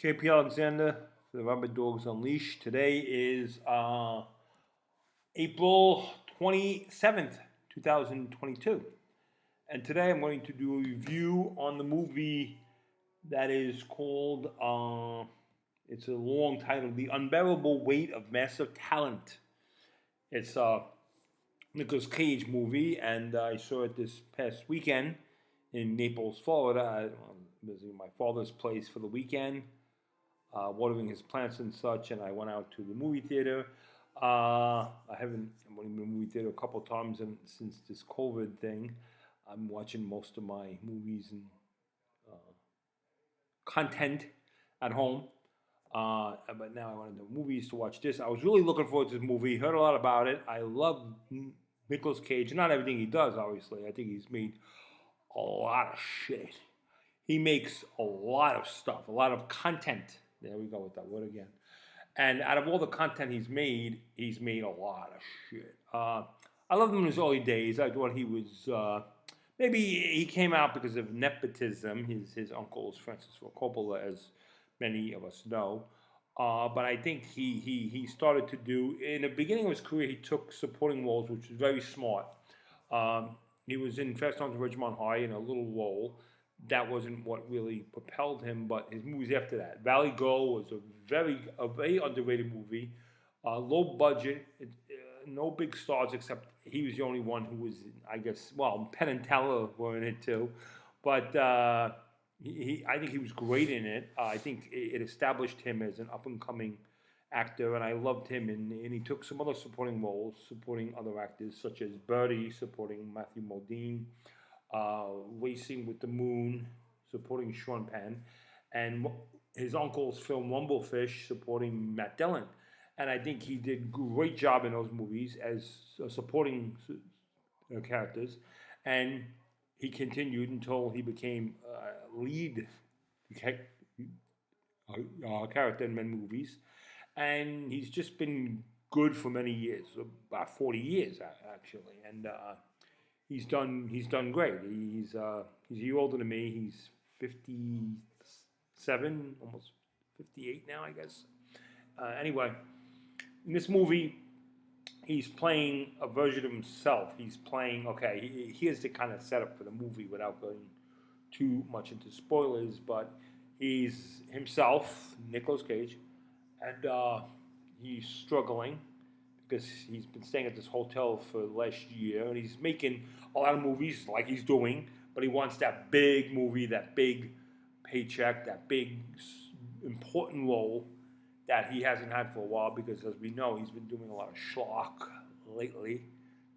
JP Alexander for the Rubber Dogs Unleashed. Today is April 27th, 2022. And today I'm going to do a review on the movie that is called, it's a long title, The Unbearable Weight of Massive Talent. It's a Nicolas Cage movie, and I saw it this past weekend in Naples, Florida. I was visiting my father's place for the weekend, watering his plants and such, and I went out to the movie theater. I've only been in the movie theater a couple of times since this COVID thing. I'm watching most of my movies and content at home. But now I went to the movies to watch this. I was really looking forward to this movie. Heard a lot about it. I love Nicolas Cage. Not everything he does, obviously. I think he's made a lot of shit. He makes a lot of stuff, a lot of content. There we go with that word again. And out of all the content he's made a lot of shit. I loved him in his early days. I thought he was maybe he came out because of nepotism. His uncle is Francis Ford Coppola, as many of us know. But I think he started to do, in the beginning of his career, he took supporting roles, which was very smart. He was in Fast Times at Ridgemont High in a little role. That wasn't what really propelled him, but his movies after that. Valley Girl was a very underrated movie. Low budget, no big stars except he was the only one who was, I guess, well, Penn and Teller were in it too. But I think he was great in it. I think it established him as an up-and-coming actor, and I loved him. And he took some other supporting roles, supporting other actors, such as Birdie, supporting Matthew Modine, Racing with the Moon, supporting Sean Penn, and his uncle's film Rumblefish, supporting Matt Dillon. And I think he did a great job in those movies as supporting characters. And he continued until he became lead character in many movies. And he's just been good for many years, about 40 years actually. And he's done great. He's a year older than me. He's 57, almost 58 now, I guess. Anyway, in this movie, he's playing a version of himself. He's playing, okay, here's the kind of setup for the movie without going too much into spoilers, but he's himself, Nicolas Cage, and he's struggling because he's been staying at this hotel for the last year, and he's making a lot of movies like he's doing, but he wants that big movie, that big paycheck, that big important role that he hasn't had for a while because, as we know, he's been doing a lot of schlock lately,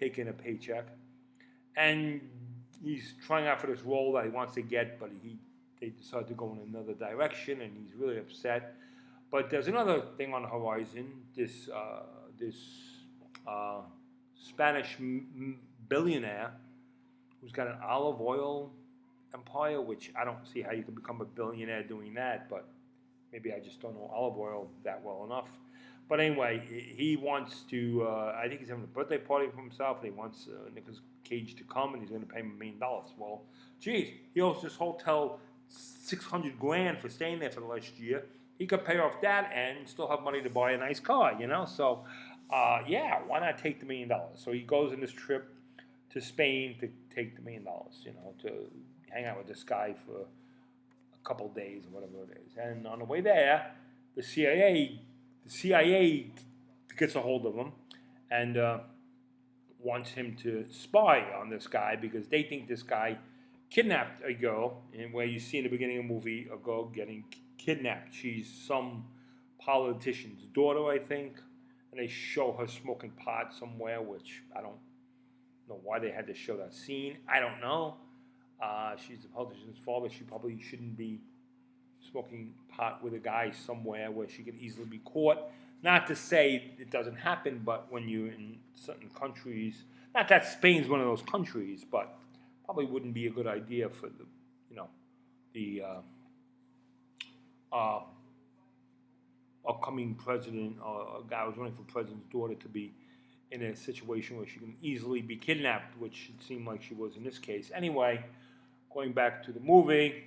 taking a paycheck. And he's trying out for this role that he wants to get, but they decide to go in another direction, and he's really upset. But there's another thing on the horizon. This Spanish billionaire who's got an olive oil empire, which I don't see how you can become a billionaire doing that, but maybe I just don't know olive oil that well enough. But anyway, he wants to, I think he's having a birthday party for himself, and he wants Nicolas Cage to come, and he's going to pay him $1 million. Well, geez, he owes this hotel $600,000 for staying there for the last year. He could pay off that and still have money to buy a nice car, you know? So, yeah, why not take the $1 million? So he goes on this trip to Spain to take the $1 million, you know, to hang out with this guy for a couple of days or whatever it is. And on the way there, the CIA gets a hold of him and wants him to spy on this guy because they think this guy kidnapped a girl, and where you see in the beginning of the movie a girl getting kidnapped. She's some politician's daughter, I think, and they show her smoking pot somewhere, which I don't know why they had to show that scene. I don't know. She's the politician's father. She probably shouldn't be smoking pot with a guy somewhere where she could easily be caught. Not to say it doesn't happen, but when you're in certain countries, not that Spain's one of those countries, but probably wouldn't be a good idea for the, you know, the upcoming president or a guy who's running for president's daughter to be in a situation where she can easily be kidnapped, which it seemed like she was in this case. Anyway, going back to the movie,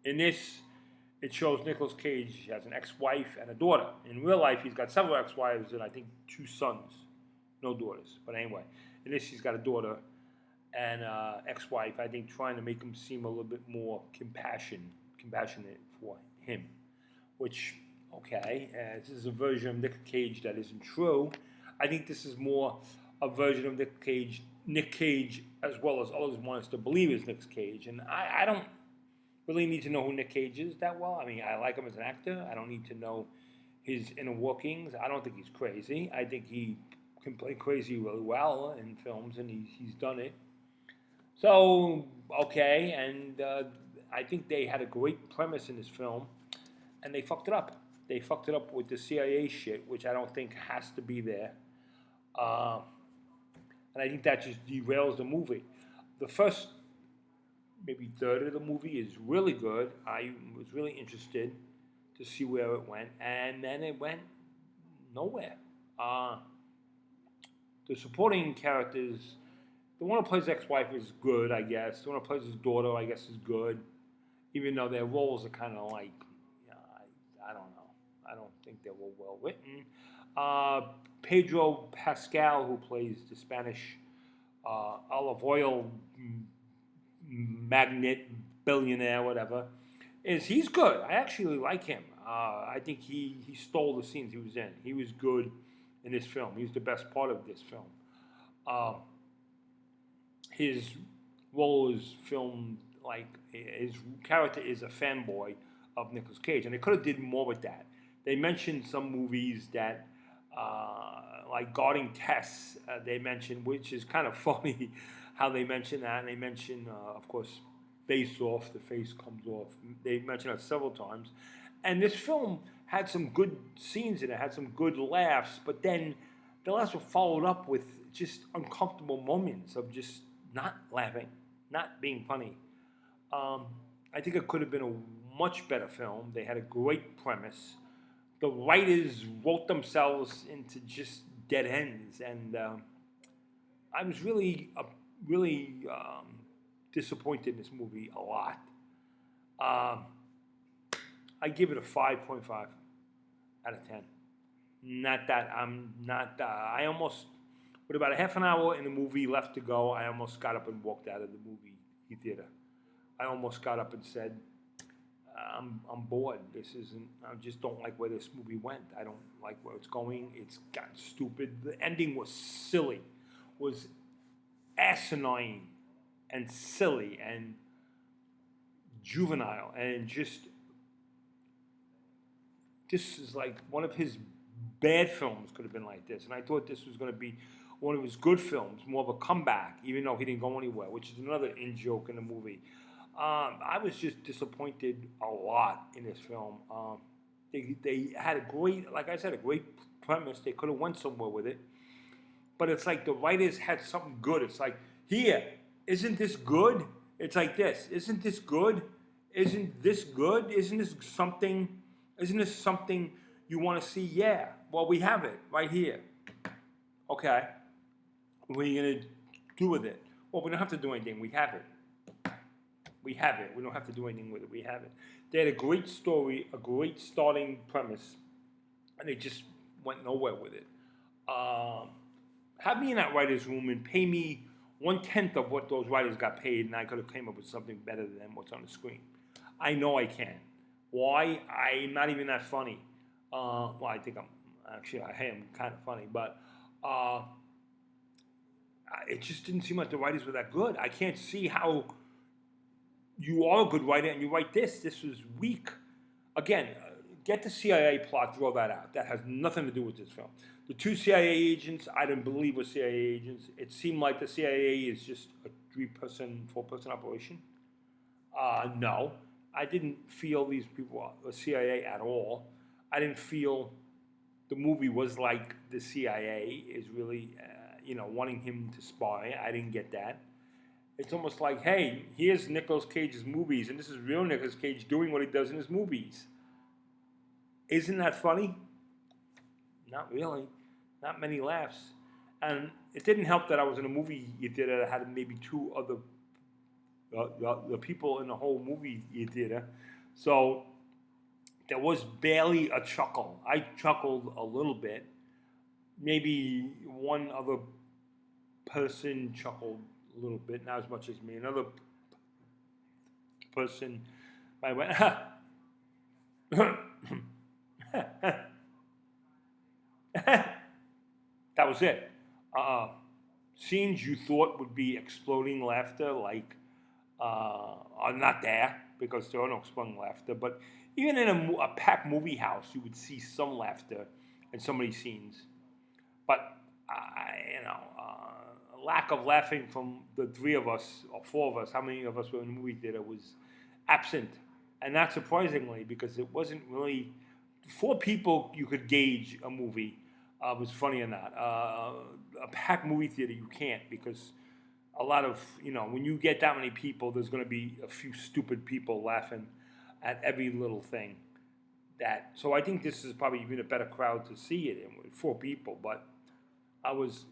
In this, it shows Nicolas Cage has an ex-wife and a daughter. In real life, he's got several ex-wives and I think 2 sons, no daughters. But anyway, in this, he's got a daughter and ex-wife. I think trying to make him seem a little bit more compassionate for him. Which, okay, this is a version of Nick Cage that isn't true. I think this is more a version of Nick Cage, as well as others want us to believe is Nick Cage. And I don't really need to know who Nick Cage is that well. I mean, I like him as an actor. I don't need to know his inner workings. I don't think he's crazy. I think he can play crazy really well in films, and he's done it. So, okay, and I think they had a great premise in this film, and they fucked it up. They fucked it up with the CIA shit, which I don't think has to be there. And I think that just derails the movie. The first maybe third of the movie is really good. I was really interested to see where it went, and then it went nowhere. The supporting characters, the one who plays ex-wife is good, I guess. The one who plays his daughter, I guess, is good, even though their roles are kind of like, I don't know. I don't think they were well written. Pedro Pascal, who plays the Spanish olive oil magnate, billionaire, whatever, he's good. I actually like him. I think he stole the scenes he was in. He was good in this film. He was the best part of this film. His role is filmed like his character is a fanboy of Nicolas Cage, and they could have did more with that. They mentioned some movies that, like Guarding Tess, they mentioned, which is kind of funny how they mention that. And they mention, of course, Face Off, the face comes off. They mentioned it several times. And this film had some good scenes in it, had some good laughs, but then the laughs were followed up with just uncomfortable moments of just not laughing, not being funny. I think it could have been a much better film. They had a great premise. The writers wrote themselves into just dead ends, and I was really disappointed in this movie a lot. I give it a 5.5 out of 10. Not that I'm not. I almost, with about a half an hour in the movie left to go, I almost got up and walked out of the movie theater. I almost got up and said, I'm bored. This isn't. I just don't like where this movie went. I don't like where it's going. It's got stupid. The ending was silly, was asinine, and silly, and juvenile, and just. This is like one of his bad films could have been like this, and I thought this was going to be one of his good films, more of a comeback, even though he didn't go anywhere, which is another in-joke in the movie. I was just disappointed a lot in this film. They had a great, like I said, a great premise. They could have went somewhere with it. But it's like the writers had something good. It's like, here, isn't this good? It's like this. Isn't this good? Isn't this good? Isn't this something you want to see? Yeah. Well, we have it right here. Okay. What are you going to do with it? Well, we don't have to do anything. We have it. We have it. We don't have to do anything with it. We have it. They had a great story, a great starting premise, and they just went nowhere with it. Have me in that writer's room and pay me 1/10 of what those writers got paid, and I could have came up with something better than what's on the screen. I know I can. Why? I'm not even that funny. Well, I think I am kind of funny, but it just didn't seem like the writers were that good. I can't see how you are a good writer and you write this. This was weak. Again, get the CIA plot, throw that out. That has nothing to do with this film. The 2 CIA agents, I didn't believe were CIA agents. It seemed like the CIA is just a 3-person, 4-person operation. No. I didn't feel these people were CIA at all. I didn't feel the movie was like the CIA is really, wanting him to spy. I didn't get that. It's almost like, hey, here's Nicolas Cage's movies, and this is real Nicolas Cage doing what he does in his movies. Isn't that funny? Not really. Not many laughs. And it didn't help that I was in a movie theater that had maybe 2 other the people in the whole movie theater. So there was barely a chuckle. I chuckled a little bit. Maybe one other person chuckled a little bit, not as much as me. Another person, I went, that was it. Uh, Scenes you thought would be exploding laughter, like, are not there because there are no exploding laughter. But even in a packed movie house, you would see some laughter in some of these scenes. But lack of laughing from the three of us or four of us, how many of us were in the movie theater, was absent, and not surprisingly because it wasn't really four people you could gauge a movie was funny or not. A packed movie theater you can't because a lot of when you get that many people, there's going to be a few stupid people laughing at every little thing. So I think this is probably even a better crowd to see it in with four people. But I was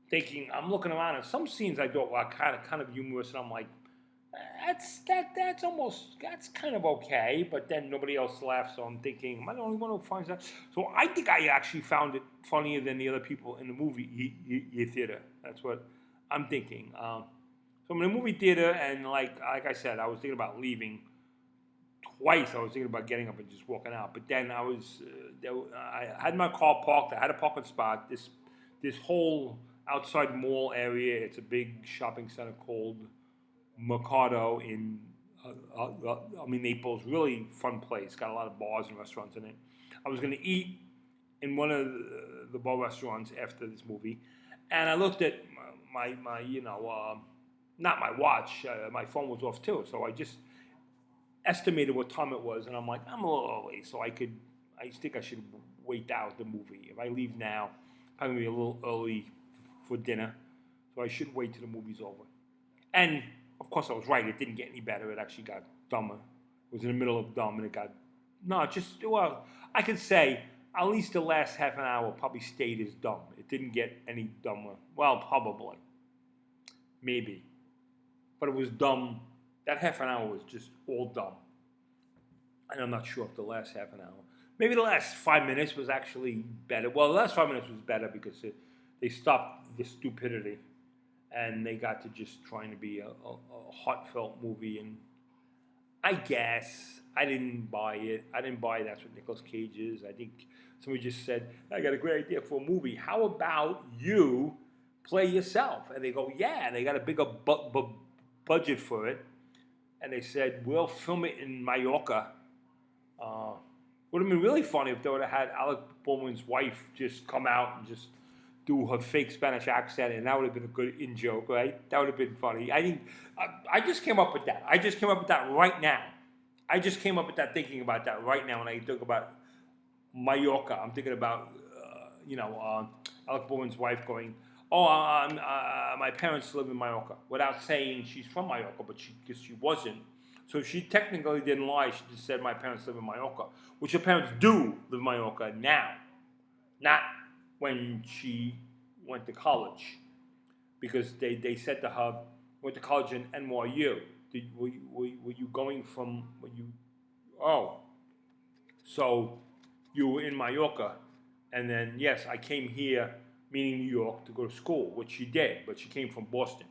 thinking, I'm looking around, and some scenes I thought were kind of humorous, and I'm like, that's kind of okay. But then nobody else laughs, so I'm thinking, am I the only one who finds that? So I think I actually found it funnier than the other people in the movie theater. That's what I'm thinking. So I'm in the movie theater, and like I said, I was thinking about leaving twice. I was thinking about getting up and just walking out, but then I had my car parked. I had a parking spot. This whole outside mall area. It's a big shopping center called Mercado in Naples. Really fun place. Got a lot of bars and restaurants in it. I was going to eat in one of the bar restaurants after this movie, and I looked at my not my watch. My phone was off too, so I just estimated what time it was, and I'm like, I'm a little early, so I think I should wait out the movie. If I leave now, I'm gonna be a little early for dinner, so I should wait till the movie's over. And of course, I was right. It didn't get any better. It actually got dumber. It was in the middle of dumb, and it got I could say at least the last half an hour probably stayed as dumb. It didn't get any dumber. Well, probably, maybe, but it was dumb. That half an hour was just all dumb. And I'm not sure if the last half an hour, maybe the last 5 minutes was actually better. Well, the last 5 minutes was better because they stopped the stupidity and they got to just trying to be a heartfelt movie. And I guess I didn't buy it. I didn't buy that's what Nicolas Cage is. I think somebody just said, I got a great idea for a movie. How about you play yourself? And they go, yeah. And they got a bigger budget for it. And they said, we'll film it in Mallorca. Would have been really funny if they would have had Alec Baldwin's wife just come out and just do her fake Spanish accent, and that would have been a good in-joke, right? That would have been funny. I think I just came up with that. I just came up with that right now. I just came up with that thinking about that right now when I think about Mallorca. I'm thinking about, Alec Baldwin's wife going, my parents live in Mallorca, without saying she's from Mallorca, but because she wasn't. So she technically didn't lie. She just said my parents live in Mallorca, which her parents do live in Mallorca now, not when she went to college, because they said to her, went to college in NYU. Were you going from, so you were in Mallorca, and then, yes, I came here, meaning New York, to go to school, which she did, but she came from Boston,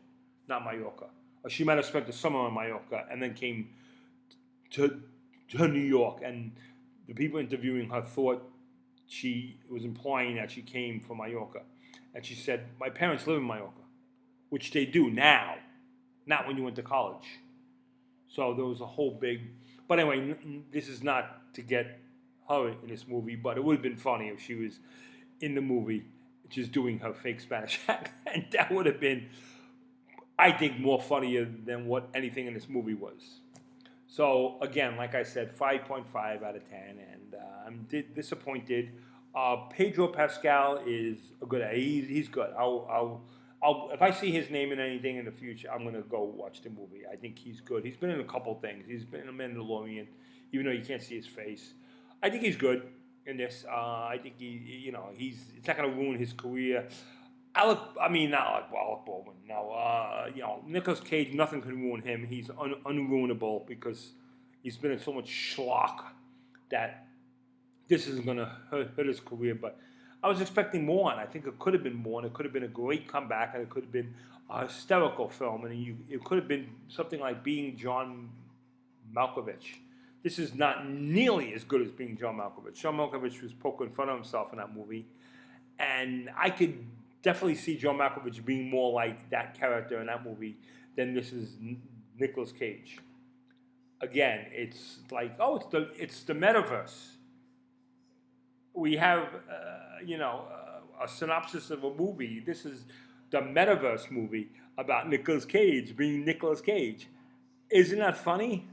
not Mallorca. Or she might have spent the summer in Mallorca and then came to New York, and the people interviewing her thought she was implying that she came from Mallorca. And she said, my parents live in Mallorca, which they do now, not when you went to college. So there was a whole big... But anyway, this is not to get her in this movie, but it would have been funny if she was in the movie just doing her fake Spanish accent. That would have been, I think, more funnier than what anything in this movie was. So again, like I said, 5.5 out of 10, and I'm disappointed. Pedro Pascal is a good. He's good. I'll if I see his name in anything in the future, I'm gonna go watch the movie. I think he's good. He's been in a couple things. He's been in a Mandalorian, even though you can't see his face. I think he's good in this. I think it's not gonna ruin his career. Not Alec Baldwin. No, Nicolas Cage. Nothing can ruin him. He's unruinable because he's been in so much schlock that this isn't going to hurt his career. But I was expecting more, and I think it could have been more, and it could have been a great comeback, and it could have been a hysterical film, and it could have been something like Being John Malkovich. This is not nearly as good as Being John Malkovich. John Malkovich was poking fun of himself in that movie, and I could definitely see John Malkovich being more like that character in that movie than this is Nicolas Cage. Again, it's like, oh, it's the metaverse. We have a synopsis of a movie. This is the metaverse movie about Nicolas Cage being Nicolas Cage. Isn't that funny?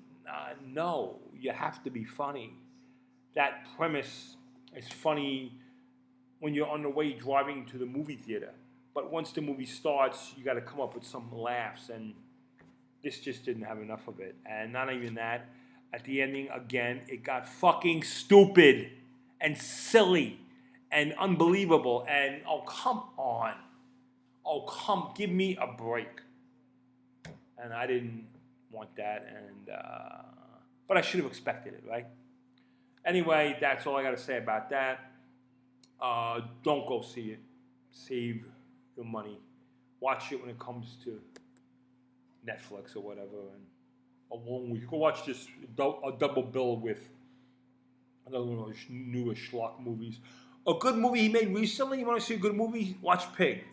No, you have to be funny. That premise is funny when you're on the way driving to the movie theater. But once the movie starts, you got to come up with some laughs, and this just didn't have enough of it. And not even that. At the ending, again, it got fucking stupid and silly and unbelievable. And oh, come on. Oh, give me a break. And I didn't want that, but I should have expected it, right? Anyway, that's all I got to say about that. Don't go see it. Save your money. Watch it when it comes to Netflix or whatever, and along with you go watch this a double bill with another one of those newer schlock movies. A good movie he made recently. You want to see a good movie? Watch Pig.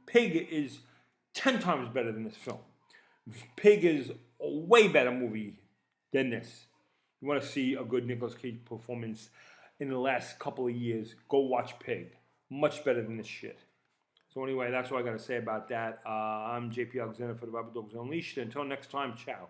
Pig is 10 times better than this film. Pig is a way better movie than this. You want to see a good Nicolas Cage performance in the last couple of years, go watch Pig. Much better than this shit. So anyway, that's what I got to say about that. I'm JP Alexander for the Rabbi Dogs Unleashed. Until next time, ciao.